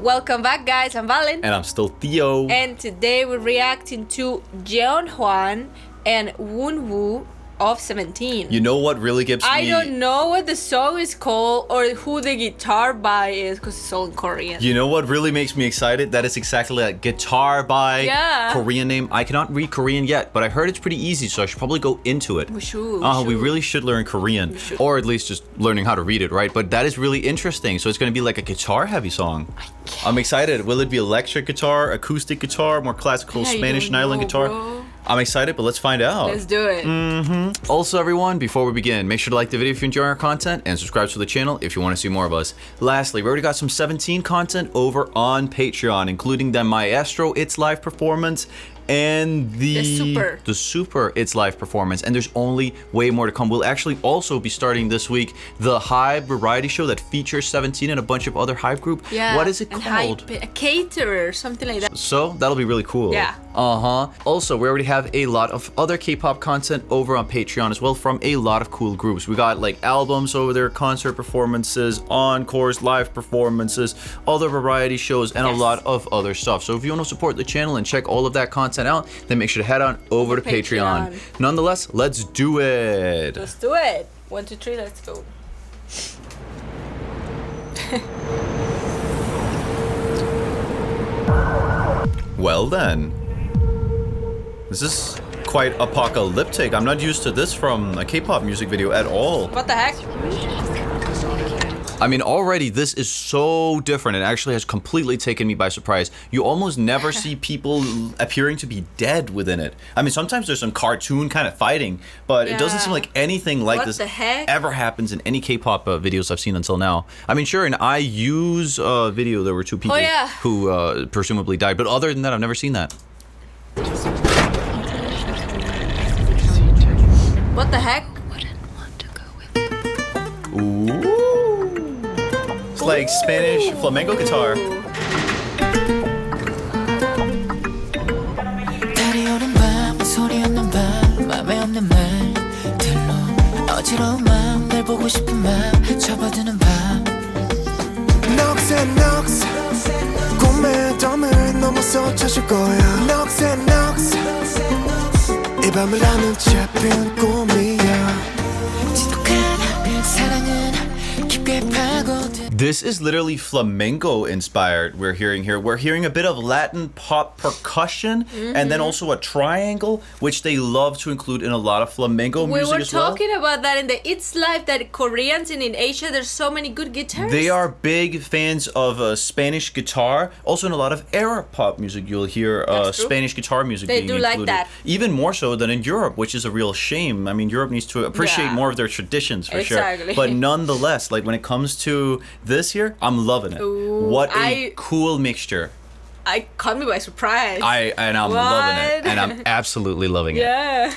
Welcome back, guys. I'm Valen. And I'm still Theo. And today we're reacting to JEONGHAN and WONWOO of 17. You know what really gives me... I don't know what the song is called or who the guitar by is because it's all in Korean. You know what really makes me excited? That is exactly like guitar by Korean name. I cannot read Korean yet, but I heard it's pretty easy, so I should probably go into it. We should. We really should learn Korean. Or at least just learning how to read it, right? But that is really interesting. So it's going to be like a guitar-heavy song. I'm excited. Will it be electric guitar, acoustic guitar, more classical Spanish and Island guitar? Bro. I'm excited, but let's find out. Let's do it. Also, everyone, before we begin, make sure to like the video if you enjoy our content and subscribe to the channel if you want to see more of us. Lastly, we already got some 17 content over on Patreon, including the Maestro It's Live performance and the Super It's Live performance, and there's only way more to come. We'll actually also be starting this week the Hype variety show that features 17 and a bunch of other Hype group. Yeah. What is it called? A caterer, something like that. So that'll be really cool. Yeah. Also, we already have a lot of other K-pop content over on Patreon as well from a lot of cool groups. We got like albums over there, concert performances, encores, live performances, other variety shows, and a lot of other stuff. So if you want to support the channel and check all of that content out, then make sure to head on over to Patreon. Nonetheless, let's do it. Let's do it. 1, 2, 3, let's go. Well then. This is quite apocalyptic. I'm not used to this from a K-pop music video at all. What the heck? I mean, already this is so different. It actually has completely taken me by surprise. You almost never see people appearing to be dead within it. I mean, sometimes there's some cartoon kind of fighting, but it doesn't seem like anything like this ever happens in any K-pop videos I've seen until now. I mean, sure, in IU's video, there were 2 people who presumably died, but other than that, I've never seen that. What the heck? Ooh. It's like Spanish flamenco guitar. This is literally flamenco inspired we're hearing here. We're hearing a bit of Latin pop percussion and then also a triangle, which they love to include in a lot of flamenco music as well. We were talking about that in the It's Live, that Koreans and in Asia, there's so many good guitars. They are big fans of Spanish guitar. Also in a lot of era pop music, you'll hear Spanish guitar music being included. They do like that. Even more so than in Europe, which is a real shame. I mean, Europe needs to appreciate more of their traditions for sure. But nonetheless, like when it comes to this here, I'm loving it. Ooh, what a cool mixture. I caught me by surprise. And I'm loving it. And I'm absolutely loving it. Yeah.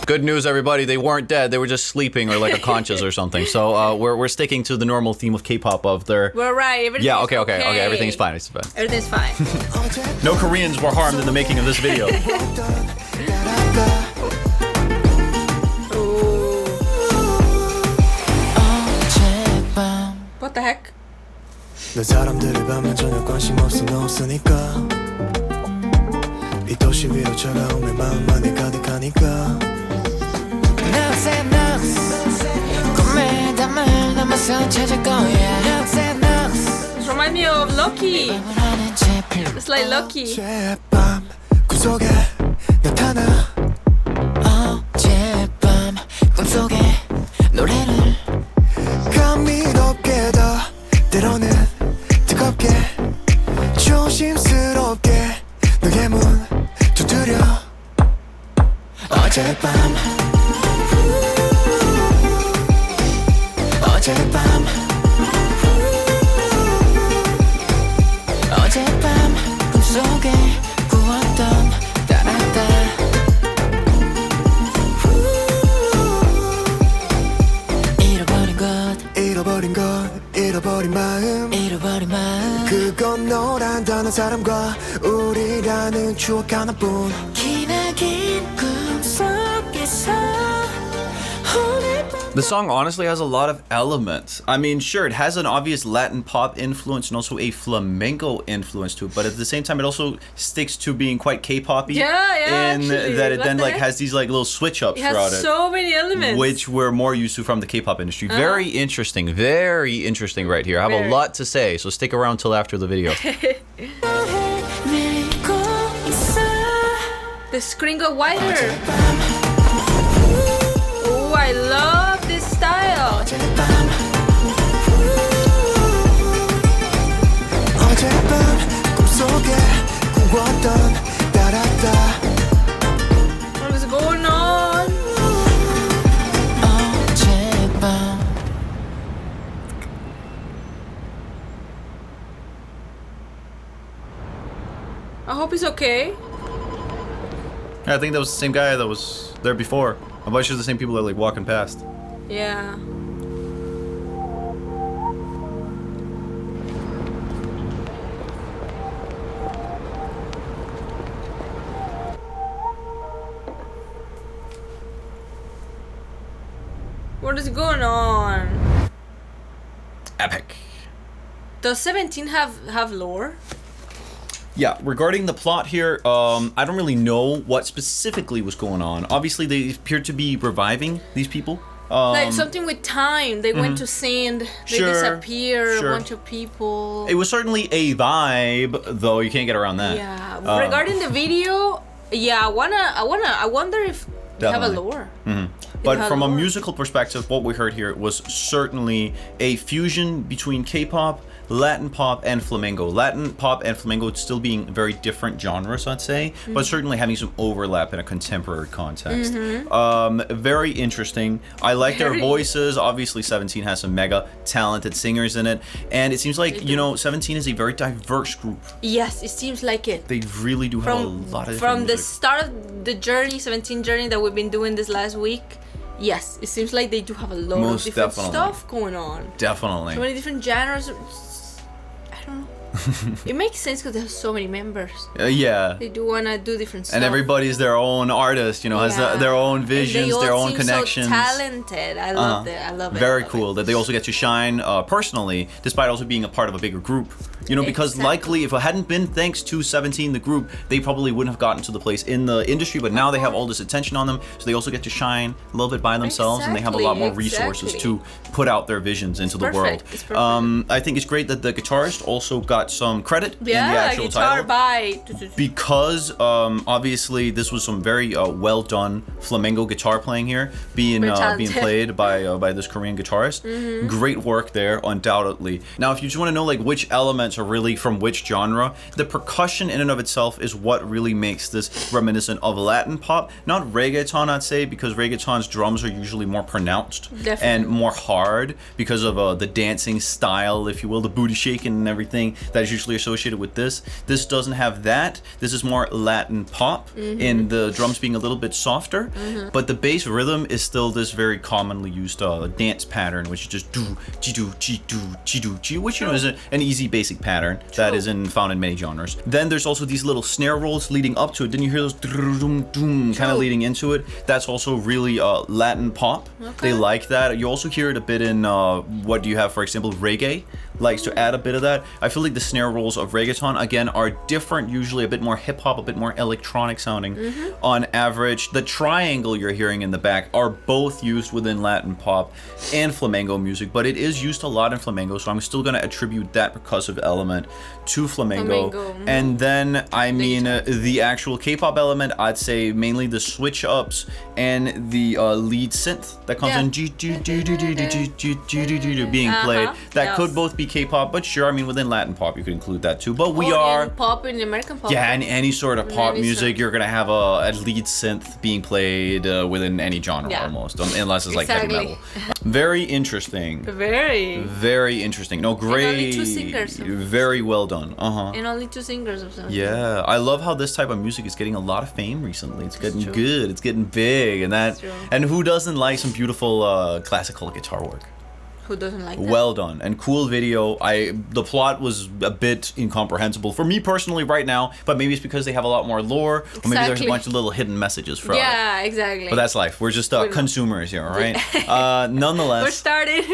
Good news, everybody. They weren't dead. They were just sleeping or like unconscious or something. So we're sticking to the normal theme of K-pop of their... We're right. Yeah, okay. Everything's fine. It's fine. Everything's fine. No Koreans were harmed in the making of this video. What the heck? This reminds me of Loki. It's like Loki. 잃어버린 마음 그건 너란 단한 사람과 우리라는 추억 하나뿐 기나긴 꿈속에서 The song honestly has a lot of elements. I mean, sure, it has an obvious Latin pop influence and also a flamenco influence to it, but at the same time, it also sticks to being quite K-poppy. Yeah, in actually. that it What then the like heck? has these like little switch ups It throughout has it, so many elements. which we're more used to from the K-pop industry. Very interesting right here. I have Very. a lot to say, so stick around till after the video. The screen got wider. Oh, I love this style. 어젯밤 꿈속에 꾸었던 따랐다 What is going on? 어젯밤 I hope he's okay. I think that was the same guy that was there before. I'm pretty sure the same people that are like walking past. Yeah. What is going on? Epic. Does 17 have lore? Yeah, regarding the plot here, I don't really know what specifically was going on. Obviously, they appear to be reviving these people. Like something with time. They went to sand. They Sure, disappear. sure. A bunch of people. It was certainly a vibe, though you can't get around that. Yeah. Regarding the video, yeah, I wonder if they have a Definitely. lore. But had from a lore. musical perspective, what we heard here was certainly a fusion between K-pop, Latin pop, and flamenco. Latin pop and flamenco still being very different genres, I'd say, but certainly having some overlap in a contemporary context. Very interesting. I like their Very. voices. Obviously, 17 has some mega talented singers in it, and it seems like, you know, 17 is a very diverse group. Yes, it seems like it. They really do have a lot of different From the music. start of the journey, 17 journey that we've been doing this last week. Yes, it seems like they do have a lot Most of different definitely. stuff going on. Definitely. So many different genres. I don't know. It makes sense because they have so many members. Yeah. They do wanna do different stuff. And everybody's their own artist, you know, has Yeah. their own And they visions, all their own seem connections. So talented. I love it. I love it. Very I love cool it. that they also get to shine personally, despite also being a part of a bigger group. You know, because Exactly. likely if it hadn't been thanks to 17, the group, they probably wouldn't have gotten to the place in the industry. But now they have all this attention on them, so they also get to shine a little bit by themselves, and they have a lot more resources to put out their visions into the world. Perfect. It's perfect. I think it's great that the guitarist also got some credit in the Yeah, actual guitar title. by. Because obviously this was some very well done flamenco guitar playing here, being talented. played by this Korean guitarist. Great work there, undoubtedly. Now, if you just want to know like which elements are really from which genre, the percussion in and of itself is what really makes this reminiscent of Latin pop, not reggaeton, I'd say, because reggaeton's drums are usually more pronounced Definitely. and more hard because of the dancing style, if you will, the booty shaking and everything that is usually associated with this. This doesn't have that. This is more Latin pop in the drums being a little bit softer, but the bass rhythm is still this very commonly used dance pattern, which is just do, chi do, chi do, chi do, chi, which you know is an easy basic pattern that is found in many genres. Then there's also these little snare rolls leading up to it. Didn't you hear those kind of leading into it? That's also really Latin pop. They like that. You also hear it a bit in what do you have, for example, reggae likes to add a bit of that. I feel like the snare rolls of reggaeton again are different, usually a bit more hip hop, a bit more electronic sounding on average. The triangle you're hearing in the back are both used within Latin pop and flamenco music, but it is used a lot in flamenco, so I'm still going to attribute that percussive element to flamenco. And then I mean the actual K-pop element, I'd say mainly the switch ups and the lead synth that comes in being played. That could both be K-pop, but sure, I mean within Latin pop you could include that too. But we are in pop in American pop. in any sort of pop Any music, sort. you're gonna have a lead synth being played within any genre almost, unless it's like heavy Exactly. metal. Very interesting. Very interesting. No, great. only two singers. Very well done. And only two singers of something. Yeah, I love how this type of music is getting a lot of fame recently. It's getting good. It's getting big, and that. true. And who doesn't like some beautiful classical guitar work? Who doesn't like that? Well done and cool video. The plot was a bit incomprehensible for me personally right now, but maybe it's because they have a lot more lore, or maybe there's a bunch of little hidden messages from it. Yeah, exactly. But that's life. We're just consumers here, all right? Nonetheless, we're started.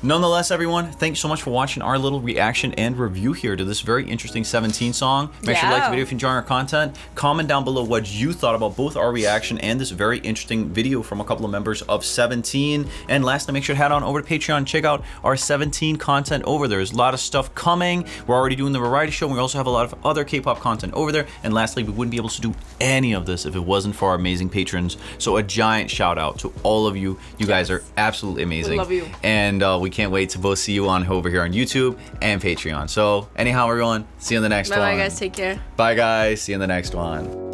Nonetheless, everyone, thanks so much for watching our little reaction and review here to this very interesting 17 song. Make sure you like the video if you enjoy our content. Comment down below what you thought about both our reaction and this very interesting video from a couple of members of 17. And lastly, make sure to head on over to Patreon and check out our 17 content over there. There's a lot of stuff coming. We're already doing the variety show, and we also have a lot of other K-pop content over there. And lastly, we wouldn't be able to do any of this if it wasn't for our amazing patrons. So a giant shout out to all of you. You guys are absolutely amazing. We love you. And we can't wait to both see you on over here on YouTube and Patreon. So anyhow, everyone, see you in the next one. Bye guys, take care. Bye guys, see you in the next one.